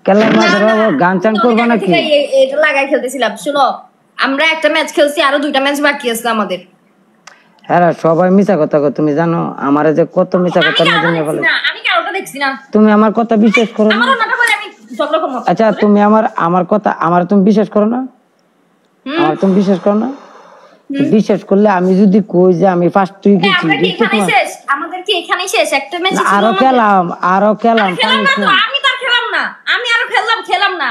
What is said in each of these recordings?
খেলার মাঝে গান চান করবা নাকি? এটা লাগাই খেলতেছিলাম। শুনো, আমরা একটা ম্যাচ খেলছি, আরো 2টা ম্যাচ বাকি আছে আমাদের। হ্যাঁ, সবাই মিছা কথা কয়। তুমি জানো আমারে যে কত মিছা কথা নিয়ে বলে। আমি কারোটা দেখছি না। তুমি আমার কথা বিশ্বাস করো না? আমি ঝগড়া করব। আচ্ছা, তুমি আমার কথা তুমি বিশ্বাস করো না? আমার তুমি বিশ্বাস করো না? বিশ্বাস করলে আমি যদি কই যে আমি ফার্স্ট তুই গেছি, আমাদের কি এখানেই শেষ? একটা ম্যাচ ছিল, আরো খেলাম আমি তার খেলাম না, আমি আরো খেলাম না।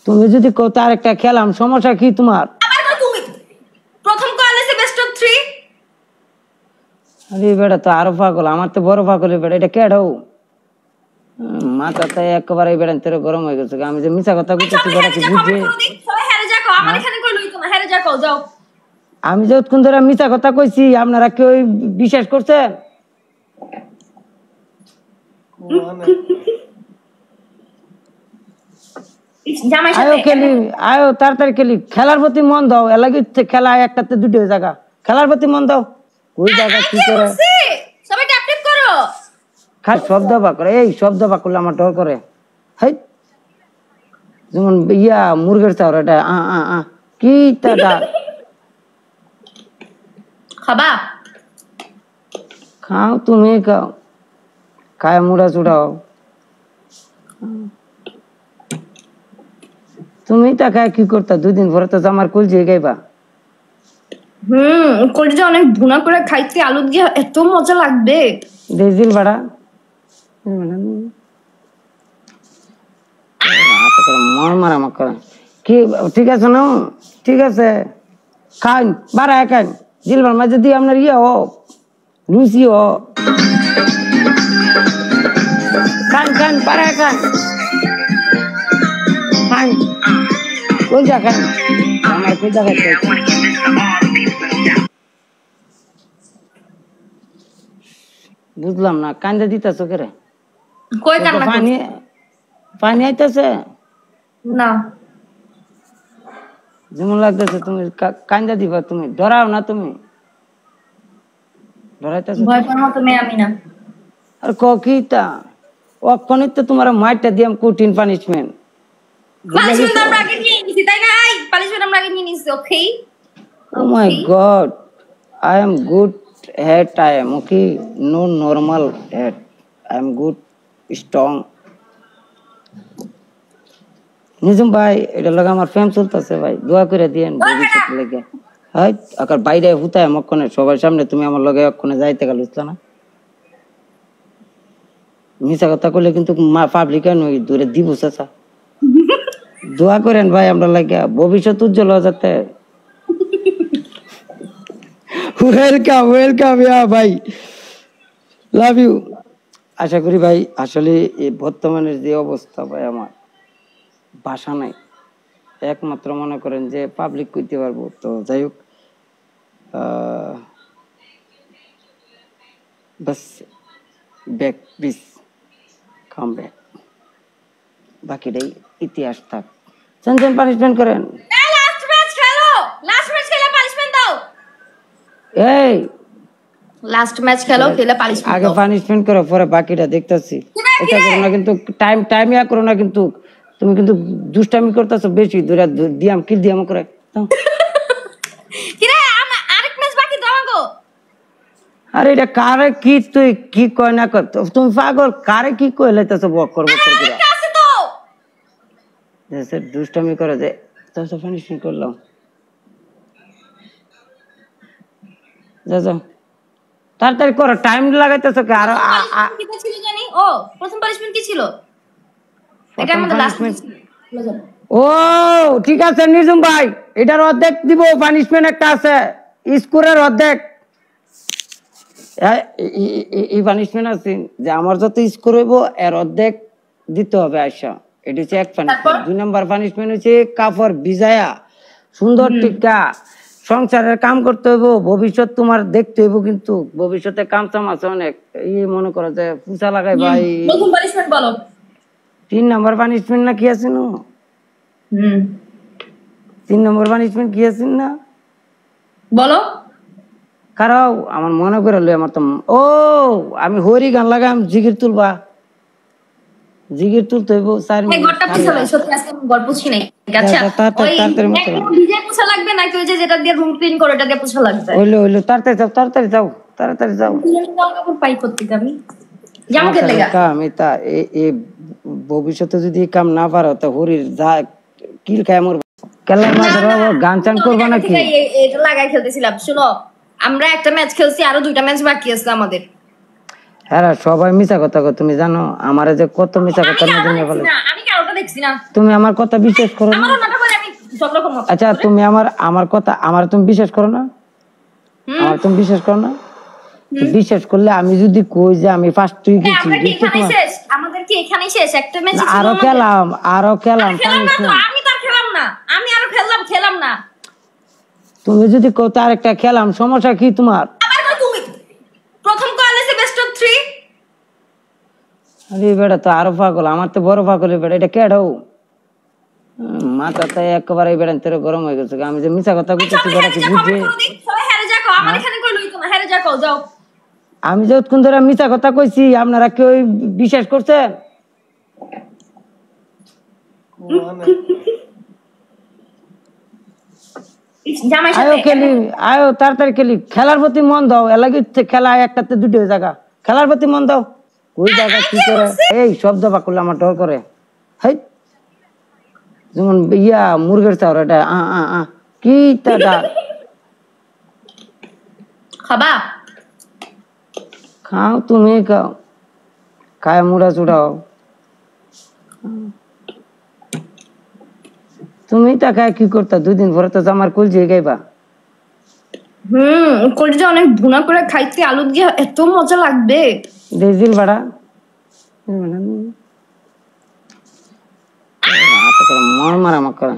তুমি যদি কও তার একটা খেলাম, সমস্যা কি তোমার? তুমি প্রথম কলেজে বেস্ট অফ 3। আরে বেটা তো আরো পাগল, আমার তো বড় পাগল বেটা। এটা কেডাও মাথাতে একেবারে বেড়া তেরে গরম হয়ে গেছে। আমি যে মিছা কথা কইতেছি বেটা কি বুঝে? আমি যতক্ষণ ধরে মিছা কথা কইছি আপনারা কেউ বিশ্বাস করছেন? আয়ো তাড়াতাড়ি খেলি। খেলার প্রতি মন দাও। এলাকি খেলা একটাতে দুটো জায়গা। খেলার প্রতি মন দাও। ওই জায়গা কি করে খাস শব্দ বা করে? এই শব্দ বা করলে আমার ডর করে। হাই, যেমন ইয়া মুরগের চাউর এটা কি তা খাবা? খাও, তুমি খাও, খায় মুড়া চুড়াও। তুমি তা খায় কি করতা? 2 দিন পরে তো আমার কলজি গাইবা। কলজিটা অনেক ভুনা করে খাইতে আলু দিয়ে এত মজা লাগবে। দিল বাড়া মর মারা মা করে কি? ঠিক আছে না? ঠিক আছে, খান বাড়া খান। জিলবার মাঝে দিয়ে আপনার ইয়ে হো লুচি হো খান খান বাড়া খান খান কলজা খান। আমার কলজা খাইতে বুঝলাম না, কান্দা দিতেছ কেরে? পানি পানি আইতেছে না, যেমন লাগতেছে তুমি কান্দা দিবা। তুমি ডরাও না? তুমি ডরাইতেছ? ভয় পাওয়া তুমি আমি না। আর কিতা অক্ষণিত তো তোমার মাইরটা দিয়াম কঠিন পানিশমেন্ট। পানিশমেন্ট আমরা আগে নিয়ে নিছি, তাই না? পানিশমেন্ট আমরা আগে নিয়ে নিছি। ওকে, ও মাই god, I am good head. I am okay, no normal head. I am good, strong. নিজম ভাই, এটা লাগা আমার প্রেম চলতেছে ভাই, দোয়া করে দিয়েন ভবিষ্যৎ লেগে। হাই আকার বাইরে হুতায় মক্ষণে সবার সামনে তুমি আমার লগে অক্ষণে যাইতে গেল না। মিছা কথা করলে কিন্তু পাবলিক নই দূরে দিব চাচা। দোয়া করেন ভাই আমরা লাগে ভবিষ্যৎ উজ্জ্বল হয়ে যাতে। ওয়েলকাম ওয়েলকাম ইয়া ভাই, লাভ ইউ। আশা করি ভাই, আসলে এই বর্তমানের যে অবস্থা ভাই, আমার ভাষা নাই। একমাত্র মনে করেন যে পাবলিক করতে পারবো। তো যাই হোক, বাস ব্যাক প্লিজ কাম ব্যাক। বাকিটাই ইতিহাস থাক। চেঞ্জ পানিশমেন্ট করেন। লাস্ট ম্যাচ খেলো, লাস্ট ম্যাচ খেলে পানিশমেন্ট দাও। এই লাস্ট ম্যাচ খেলো, খেলে পানিশমেন্ট আগে পানিশমেন্ট করো, পরে বাকিটা দেখতেছি। এটা করো না কিন্তু, টাইম ইয়া করো না কিন্তু। তুমি কিন্তু দুষ্টামি করতেছো বেশি। দূরে দিয়াম কি দিয়াম করে কি রে? আরেক ম্যাচ বাকি দাও গো। আরে এটা কারে কি তুই কি কয় না কর? তুমি পাগল, কারে কি কই লাইতাছো বক করব করে? আছে তো স্যার দুষ্টামি করে যে তো পানিশমেন্ট করলাম। যা যা তাড়াতাড়ি করো, টাইম লাগাইতেছো কি? আর কি ছিল জানি? ও প্রথম পানিশমেন্ট কি ছিল? এটা আমাদের লাস্ট ম্যাচ। ও ঠিক আছে নিজুম ভাই, এটার অর্ধেক দিব। পানিশমেন্ট একটা আছে, স্কোরের অর্ধেক। এই পানিশমেন্ট আছে যে আমার যত স্কোর হইব এর অর্ধেক দিতে হবে আয়সা। এটা হচ্ছে এক পানিশমেন্ট। 2 নাম্বার পানিশমেন্ট হচ্ছে কাপড় ভিজায়া সুন্দর টিকা সংসারের কাম করতে হইব। ভবিষ্যৎ তোমার দেখতে হইব, কিন্তু ভবিষ্যতে কাম চাম আছে অনেক। এই মনে করো যে পূজা লাগাই ভাই। 3 নাম্বার পানিশমেন্ট না কি আছে? 3 নম্বর পানিশমেন্ট কি আছে না বলো? কারাও আমার মনে করে লই। আমার তো আমি হরি গান লাগাম, জিগির তুলবা। জিগির তুলতে হইব 4 এই মিনিট ঘরটা পুছা ভাই, সত্যি আজকে আমি ঘর পুছি নাই। আচ্ছা ওই তাড়াতাড়ি মুছে একদম ডিজাইন পুছা লাগবে নাকি ওই যে যেটা দিয়ে রুম ক্লিন করে ওটা দিয়ে পুছা লাগবে? হইলো তাড়াতাড়ি যাও ডিজাইন জামা কাপড় পাই করতে আমি জামা খেলে গা। আমি তা ভবিষ্যতে যদি এই কাম না পারো তো হরির যা কিল খায় মরবে। কেলার মাঝে গান চান করবা নাকি? এটা লাগাই খেলতেছিলাম। শুনো, আমরা একটা ম্যাচ খেলছি, আরো 2টা ম্যাচ বাকি আছে আমাদের। হ্যাঁ সবাই মিছা কথা কয়, তুমি জানো আমারে যে কত মিছা কথা নিয়ে বলে। আমি কারোটা দেখছি না। তুমি আমার কথা বিশ্বাস করো না? আমারও নাটক করে আমি সব রকম। আচ্ছা তুমি আমার কথা তুমি বিশ্বাস করো না? তুমি বিশ্বাস করো না? বিশ্বাস করলে আমি যদি কই যে আমি ফার্স্ট তুই গেছি, আমরা কি এখানেই শেষ? আমাদের কি এখানেই শেষ? একটা ম্যাচ আরো খেলাম আমি তো খেলাম না। আমি আরো খেলাম না। তুমি যদি কও তার একটা খেলাম, সমস্যা কি তোমার? আবার কই তুমি? প্রথম কলেজে বেস্ট অফ 3। আরে বেটা তো আরো পাগল, আমার তো বড় পাগল বেটা। এটা কেডাও মাথাটা একেবারে বেড়া তেরে গরম হয়ে গেছে। আমি যে মিছা কথা কইতেছি বেটা কি বুঝে? সবাই হেরে যাও, আমার এখানে কই লই তোমার হেরে যাও যাও। আমি যতক্ষণ ধরে মিছা কথা কইছি আপনারা কেউ বিশ্বাস করছেন? আয়ো তাড়াতাড়ি খেলি। খেলার প্রতি মন দাও, এলাকি খেলা একটাতে দুটো জায়গা। খেলার প্রতি মন দাও। ওই জায়গা কি করে এই শব্দ বা করলে আমার ডর করে। হাই যেমন ইয়া মুরগের চাউর এটা কি টাটা খাবা? খাও তুমি খাও, খায় মুড়া চুড়াও। তুমি তা খায় কি করতা? 2 দিন পরে তো আমার কুলজি গাইবা। কলিজা অনেক ভুনা করে খাইতে আলু দিয়ে এত মজা লাগবে। দিল বাড়া মন মারা মা করে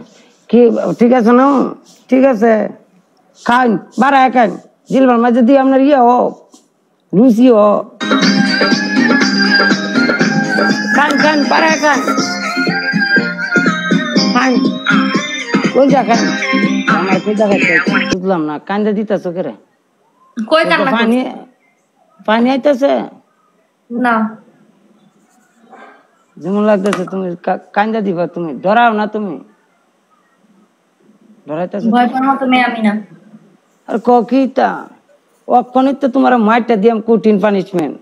কি? ঠিক আছে না, ঠিক আছে খান বাড়া খান। জিলবার মাঝে দিয়ে আপনার ইয়ে হো লুচি হো খান বাড়া খান ওই যা খান। আমার কই জায়গায় বুঝলাম না, কান্দা দিতেছ কেরে? পানি আইতেছে না যেমন লাগতেছে তুমি কান্দা দিবা। তুমি ডরাও না? তুমি ডরাইতেছ? ভয় পাওয়ার মতো মেয়ে আমি না। আর কিতা অক্ষণিত তো তোমার মাইরটা দিয়াম কঠিন পানিশমেন্ট।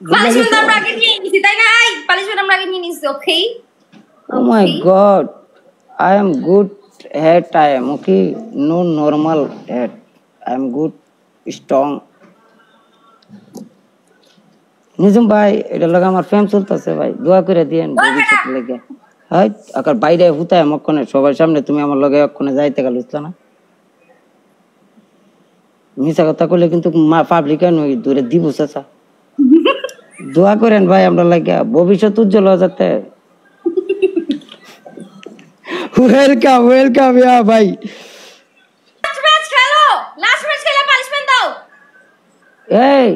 পানিশমেন্ট আমরা আগে নিয়ে নিছি তাই না? পানিশমেন্ট আমরা আগে নিয়ে নিছি। ওকে Oh my God, I am good head. I am okay, no normal head. I am good, strong. নিজম ভাই এটা লাগে আমার ফ্যান চলতেছে ভাই, দোয়া করে দিয়েন ভবিষ্যৎ লেগে। হাই আকার বাইরে হুতায় মক্ষণে সবার সামনে তুমি আমার লগে অক্ষণে যাইতে গেল না। মিছা কথা কইলে কিন্তু পাবলিক নই দূরে দিব চাচা। দোয়া করেন ভাই আমরা লাগে ভবিষ্যৎ উজ্জ্বল হয়ে যাতে। ওয়েলকাম ইয়া ভাই। লাস্ট ম্যাচ খেলে পানিশমেন্ট দাও। এই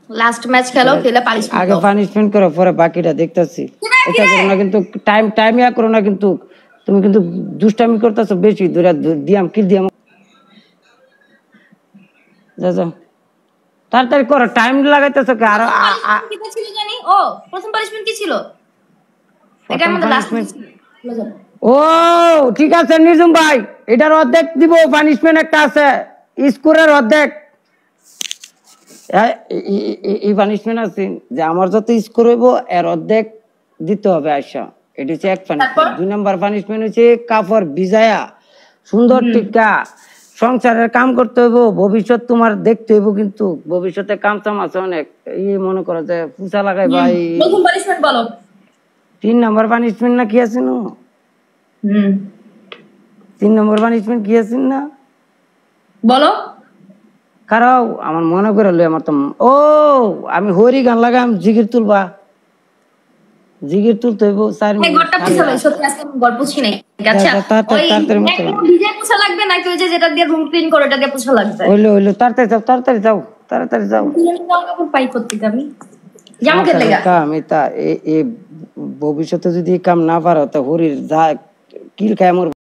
লাস্ট ম্যাচ খেলো, খেলে পানিশমেন্ট আগে পানিশমেন্ট করো, পরে বাকিটা দেখতেছি। এটা করো না কিন্তু, টাইম ইয়া করো না কিন্তু। তুমি কিন্তু দুষ্টামি করতেছো বেশি। দূরে দিয়াম কি দিয়াম যা তাড়াতাড়ি করো, টাইম লাগাইতেছো কি? আর কি ছিল জানি? ও প্রথম পানিশমেন্ট কি ছিল? এটা আমাদের লাস্ট ও ঠিক আছে নিজুম ভাই, এটার অর্ধেক দিব পানিশমেন্ট। একটা আছে স্কোরের অর্ধেক। এই পানিশমেন্ট আছে যে আমার যত স্কোর হইব এর অর্ধেক দিতে হবে আয়সা। এটা হচ্ছে এক পানিশমেন্ট। 2 নাম্বার পানিশমেন্ট হচ্ছে কাপড় ভিজায়া সুন্দর টিকা সংসারের কাম করতে হইব। ভবিষ্যৎ তোমার দেখতে হইব, কিন্তু ভবিষ্যতে কাম চাম আছে অনেক। এই মনে করো যে পূজা লাগাই ভাই। 3 নাম্বার পানিশমেন্ট না কি আছে না? 3 নম্বর পানিশমেন্ট কি আছে না বলো? কারাও আমার মনে করে লই। আমার তো আমি হরি গান লাগাম, জিগির তুলবা। জিগির তুলতে হইব 4 মিনিট। ঘরটা পুছা ভাই, সত্যি আজকে আমি ঘর পুছি নাই। আচ্ছা ওই একদম ডিজাইন পুছা লাগবে নাকি ওই যে যেটা দিয়ে রুম ক্লিন করে ওটা দিয়ে পুছা লাগবে? হইলো তাড়াতাড়ি যাও। ডিজাইন জামা কাপড় পাই করতে আমি জামা খেলে গা। আমি তা এই ভবিষ্যতে যদি কাম না পারো তো হরির যা কিল খায় মরবে।